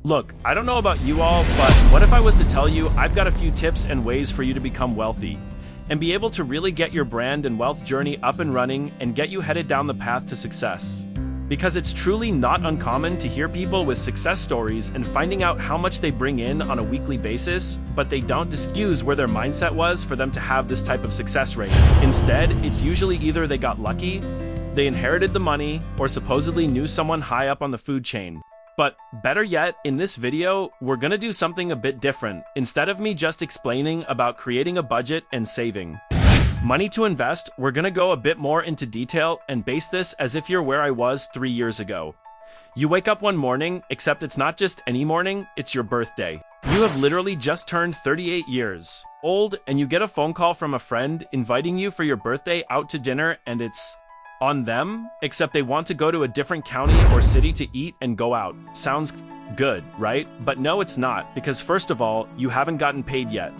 Look, I don't know about you all, but what if I was to tell you I've got a few tips and ways for you to become wealthy and be able to really get your brand and wealth journey up and running and get you headed down the path to success? Because it's truly not uncommon to hear people with success stories and finding out how much they bring in on a weekly basis, but they don't discuss where their mindset was for them to have this type of success rate. Instead, it's usually either they got lucky, they inherited the money, or supposedly knew someone high up on the food chain. But better yet, in this video, we're gonna do something a bit different. Instead of me just explaining about creating a budget and saving money to invest, we're gonna go a bit more into detail and base this as if you're where I was 3 years ago. You wake up one morning, except it's not just any morning, it's your birthday. You have literally just turned 38 years old, and you get a phone call from a friend inviting you for your birthday out to dinner, and it's on them, except they want to go to a different county or city to eat and go out. Sounds good, right? But no, it's not, because first of all, you haven't gotten paid yet.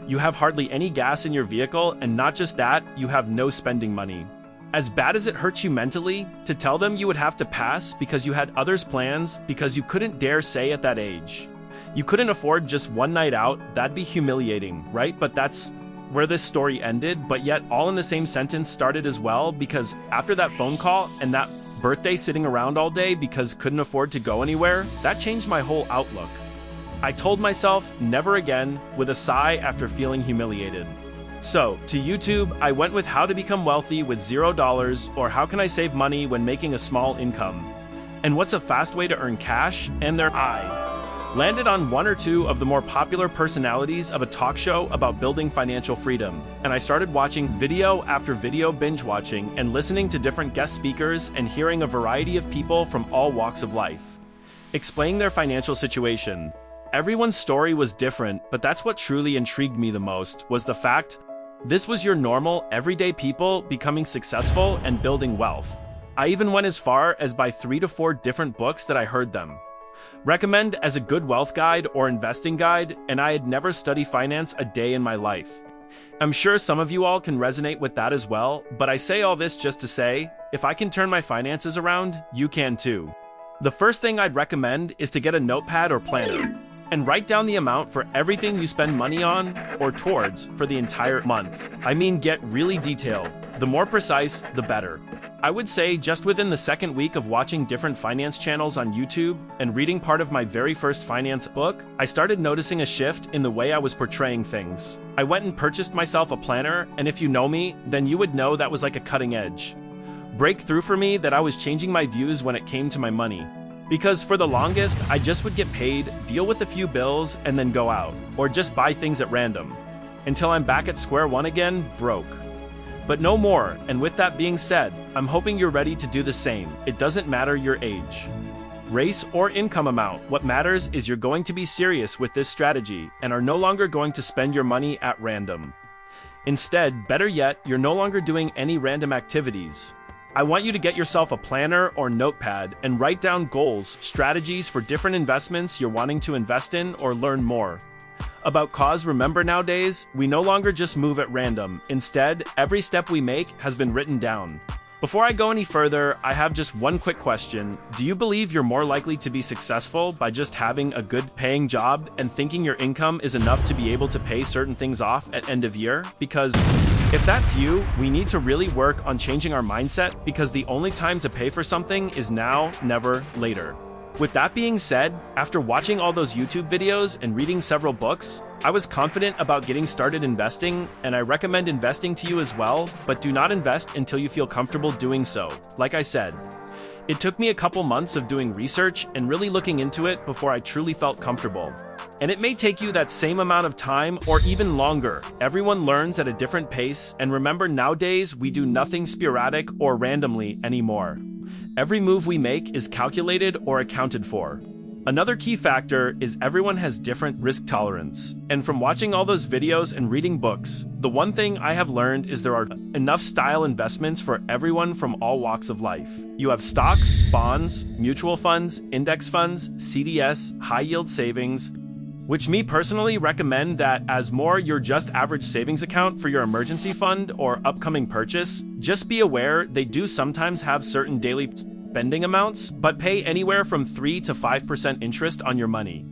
You have hardly any gas in your vehicle, and not just that, you have no spending money. As bad as it hurts you mentally, to tell them you would have to pass because you had others' plans, because you couldn't dare say at that age you couldn't afford just one night out, that'd be humiliating, right? But that's where this story ended, but yet all in the same sentence started as well, because after that phone call and that birthday sitting around all day because couldn't afford to go anywhere, that changed my whole outlook. I told myself, never again, with a sigh after feeling humiliated. So, to YouTube, I went with how to become wealthy with $0, or how can I save money when making a small income, and what's a fast way to earn cash, and I landed on one or two of the more popular personalities of a talk show about building financial freedom, and I started watching video after video, binge watching and listening to different guest speakers and hearing a variety of people from all walks of life explaining their financial situation. Everyone's story was different, but that's what truly intrigued me the most, was the fact this was your normal, everyday people becoming successful and building wealth. I even went as far as buy 3 to 4 different books that I heard them recommend as a good wealth guide or investing guide, and I had never studied finance a day in my life. I'm sure some of you all can resonate with that as well, but I say all this just to say, if I can turn my finances around, you can too. The first thing I'd recommend is to get a notepad or planner and write down the amount for everything you spend money on or towards for the entire month. I mean, get really detailed. The more precise, the better. I would say just within the second week of watching different finance channels on YouTube and reading part of my very first finance book, I started noticing a shift in the way I was portraying things. I went and purchased myself a planner, and if you know me, then you would know that was like a cutting edge breakthrough for me, that I was changing my views when it came to my money. Because for the longest, I just would get paid, deal with a few bills, and then go out, or just buy things at random, until I'm back at square one again, broke. But no more, and with that being said, I'm hoping you're ready to do the same. It doesn't matter your age, race, or income amount. What matters is you're going to be serious with this strategy and are no longer going to spend your money at random. Instead, better yet, you're no longer doing any random activities. I want you to get yourself a planner or notepad and write down goals, strategies for different investments you're wanting to invest in or learn more about. Cause remember, nowadays, we no longer just move at random. Instead, every step we make has been written down. Before I go any further, I have just one quick question. Do you believe you're more likely to be successful by just having a good paying job and thinking your income is enough to be able to pay certain things off at end of year? Because if that's you, we need to really work on changing our mindset, because the only time to pay for something is now, never later. With that being said, after watching all those YouTube videos and reading several books, I was confident about getting started investing, and I recommend investing to you as well, but do not invest until you feel comfortable doing so. Like I said, it took me a couple months of doing research and really looking into it before I truly felt comfortable. And it may take you that same amount of time or even longer. Everyone learns at a different pace, and remember, nowadays we do nothing sporadic or randomly anymore. Every move we make is calculated or accounted for. Another key factor is everyone has different risk tolerance. And from watching all those videos and reading books, the one thing I have learned is there are enough style investments for everyone from all walks of life. You have stocks, bonds, mutual funds, index funds, CDS, high yield savings, which me personally recommend that as more your just average savings account for your emergency fund or upcoming purchase. Just be aware they do sometimes have certain daily spending amounts, but pay anywhere from 3 to 5% interest on your money.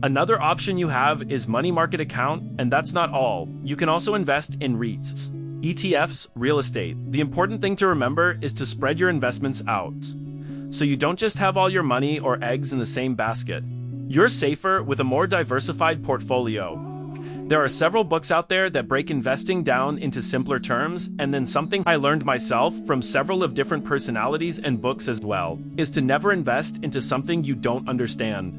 Another option you have is money market account, and that's not all. You can also invest in REITs, ETFs, real estate. The important thing to remember is to spread your investments out, so you don't just have all your money or eggs in the same basket. You're safer with a more diversified portfolio. There are several books out there that break investing down into simpler terms, and then something I learned myself from several of different personalities and books as well, is to never invest into something you don't understand.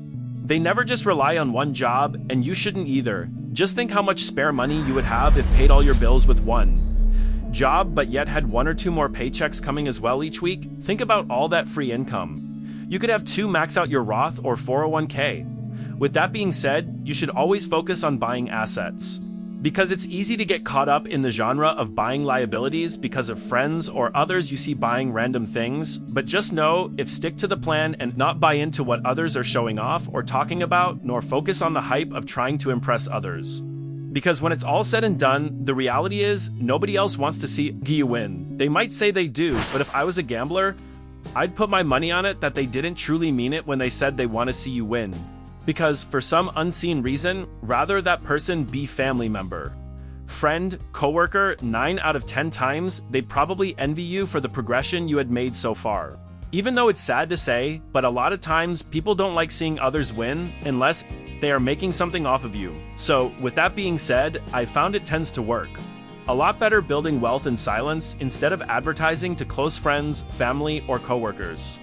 They never just rely on one job, and you shouldn't either. Just think how much spare money you would have if paid all your bills with one job, but yet had 1 or 2 more paychecks coming as well each week. Think about all that free income. You could have 2 max out your Roth or 401k. With that being said, you should always focus on buying assets, because it's easy to get caught up in the genre of buying liabilities because of friends or others you see buying random things. But just know, if stick to the plan and not buy into what others are showing off or talking about, nor focus on the hype of trying to impress others. Because when it's all said and done, the reality is nobody else wants to see you win. They might say they do, but if I was a gambler, I'd put my money on it that they didn't truly mean it when they said they want to see you win. Because for some unseen reason, rather that person be family member, friend, coworker, 9 out of 10 times, they'd probably envy you for the progression you had made so far. Even though it's sad to say, but a lot of times people don't like seeing others win unless they are making something off of you. So with that being said, I found it tends to work a lot better building wealth in silence instead of advertising to close friends, family, or coworkers.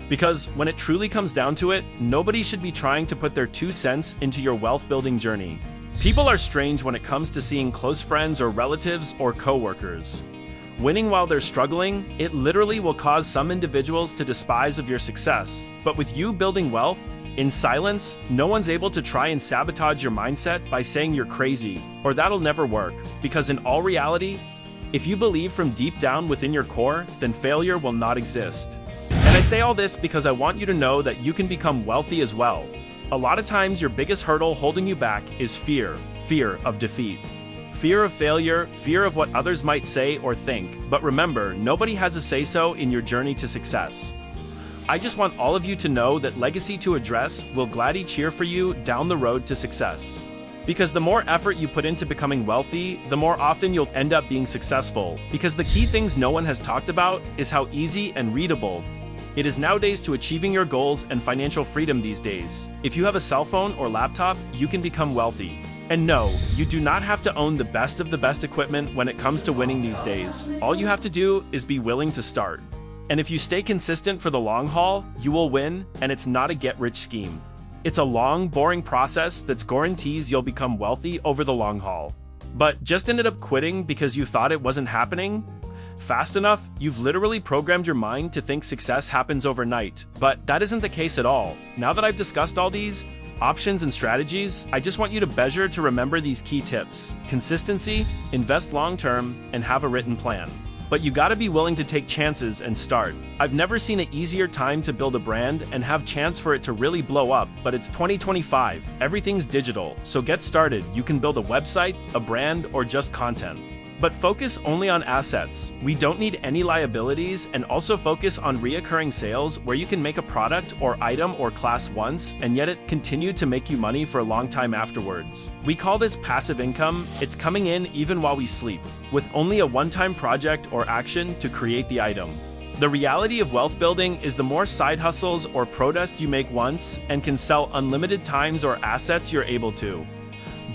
Because when it truly comes down to it, nobody should be trying to put their 2 cents into your wealth building journey. People are strange when it comes to seeing close friends or relatives or coworkers winning while they're struggling. It literally will cause some individuals to despise of your success. But with you building wealth in silence, no one's able to try and sabotage your mindset by saying you're crazy or that'll never work. Because in all reality, if you believe from deep down within your core, then failure will not exist. And I say all this because I want you to know that you can become wealthy as well. A lot of times your biggest hurdle holding you back is fear of defeat. Fear of failure, fear of what others might say or think. But remember, nobody has a say-so in your journey to success. I just want all of you to know that Legacy to Address will gladly cheer for you down the road to success. Because the more effort you put into becoming wealthy, the more often you'll end up being successful. Because the key things no one has talked about is how easy and readable it is nowadays to achieving your goals and financial freedom these days. If you have a cell phone or laptop, you can become wealthy. And no, you do not have to own the best of the best equipment when it comes to winning these days. All you have to do is be willing to start. And if you stay consistent for the long haul, you will win, and it's not a get-rich scheme. It's a long, boring process that guarantees you'll become wealthy over the long haul. But just ended up quitting because you thought it wasn't happening? Fast enough, you've literally programmed your mind to think success happens overnight. But that isn't the case at all. Now that I've discussed all these options and strategies, I just want you to measure to remember these key tips: consistency, invest long-term, and have a written plan. But you gotta be willing to take chances and start. I've never seen an easier time to build a brand and have chance for it to really blow up, but it's 2025. Everything's digital, so get started. You can build a website, a brand, or just content. But focus only on assets. We don't need any liabilities, and also focus on reoccurring sales where you can make a product or item or class once and yet it continue to make you money for a long time afterwards. We call this passive income. It's coming in even while we sleep, with only a one-time project or action to create the item. The reality of wealth building is the more side hustles or product you make once and can sell unlimited times or assets you're able to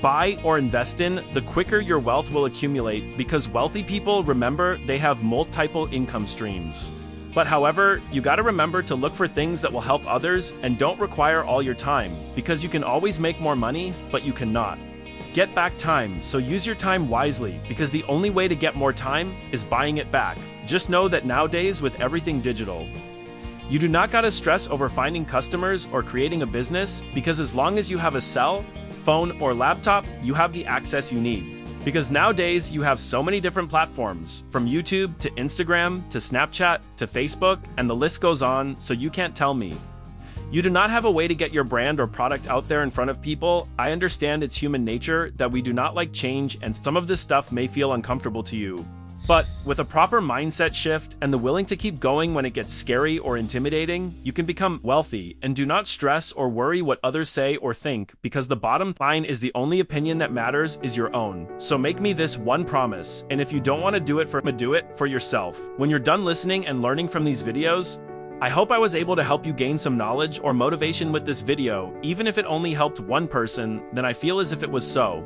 buy or invest in, the quicker your wealth will accumulate, because wealthy people, remember, they have multiple income streams. But however, you gotta remember to look for things that will help others and don't require all your time, because you can always make more money, but you cannot get back time. So use your time wisely, because the only way to get more time is buying it back. Just know that nowadays, with everything digital, you do not gotta stress over finding customers or creating a business, because as long as you have a cell phone or laptop, you have the access you need. Because nowadays you have so many different platforms, from YouTube to Instagram to Snapchat to Facebook, and the list goes on, so you can't tell me you do not have a way to get your brand or product out there in front of people. I understand it's human nature that we do not like change, and some of this stuff may feel uncomfortable to you. But with a proper mindset shift and the willing to keep going when it gets scary or intimidating, you can become wealthy. And do not stress or worry what others say or think, because the bottom line is the only opinion that matters is your own. So make me this one promise, and if you don't want to do it for yourself. When you're done listening and learning from these videos, I hope I was able to help you gain some knowledge or motivation with this video. Even if it only helped one person, then I feel as if it was so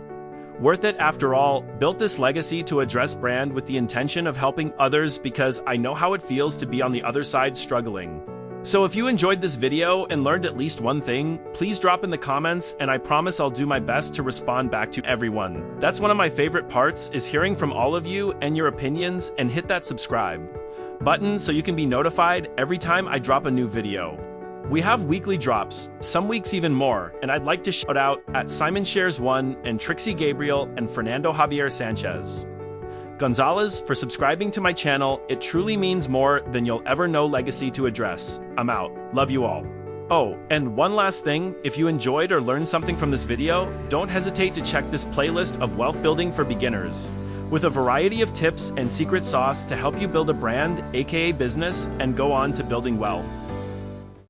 worth it. After all, built this legacy to address brand with the intention of helping others, because I know how it feels to be on the other side struggling. So if you enjoyed this video and learned at least one thing, please drop in the comments, and I promise I'll do my best to respond back to everyone. That's one of my favorite parts, is hearing from all of you and your opinions, and hit that subscribe button so you can be notified every time I drop a new video. We have weekly drops, some weeks even more, and I'd like to shout out at Simon Shares 1 and Trixie Gabriel and Fernando Javier Sanchez Gonzalez for subscribing to my channel. It truly means more than you'll ever know. Legacy to address. I'm out. Love you all. Oh, and one last thing, if you enjoyed or learned something from this video, don't hesitate to check this playlist of wealth building for beginners, with a variety of tips and secret sauce to help you build a brand, aka business, and go on to building wealth.